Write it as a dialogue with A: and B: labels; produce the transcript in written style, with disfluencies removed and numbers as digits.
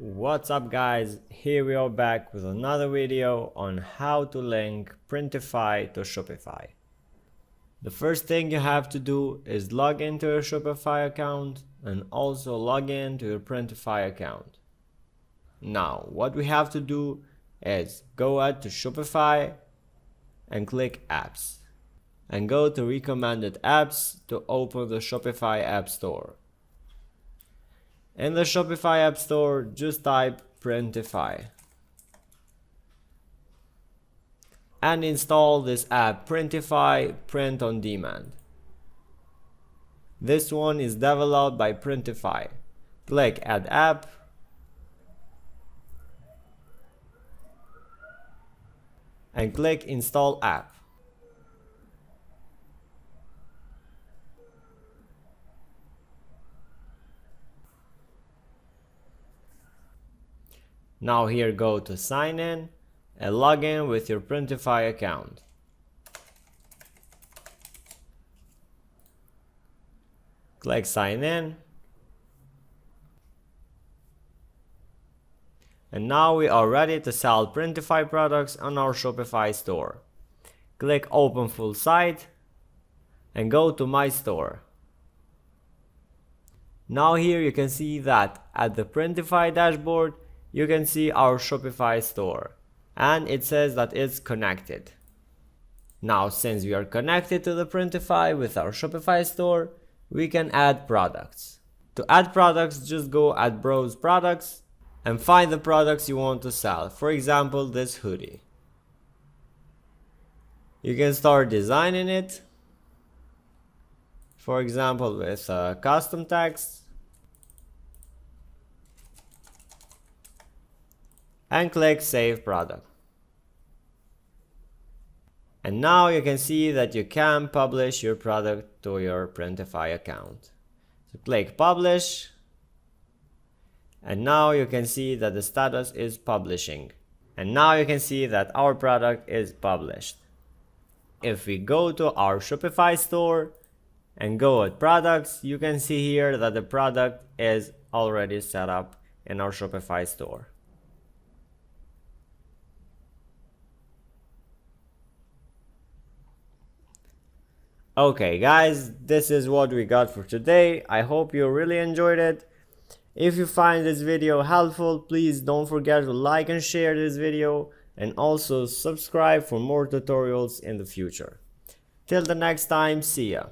A: What's up guys, here we are back with another video on how to link Printify to Shopify. The first thing you have to do is log into your Shopify account and also log in to your Printify account. Now what we have to do is go out to Shopify and click apps and go to recommended apps to open the Shopify App Store. In the Shopify App Store, just type Printify and install this app, Printify Print on Demand. This one is developed by Printify. Click Add App and click Install App. Now here go to sign in and log in with your Printify account. Click sign in. And now we are ready to sell Printify products on our Shopify store. Click open full site and go to my store. Now here you can see that at the Printify dashboard you can see our Shopify store and it says that it's connected. Now since we are connected to the Printify with our Shopify store, we can add products. To add products, just go at browse products and find the products you want to sell. For example, this hoodie. You can start designing it. For example, with custom text. And click Save Product. And now you can see that you can publish your product to your Printify account. So click Publish. And now you can see that the status is publishing. And now you can see that our product is published. If we go to our Shopify store and go at products, you can see here that the product is already set up in our Shopify store. Okay guys, this is what we got for today. I hope you really enjoyed it. If you find this video helpful, please don't forget to like and share this video and also subscribe for more tutorials in the future. Till the next time, see ya.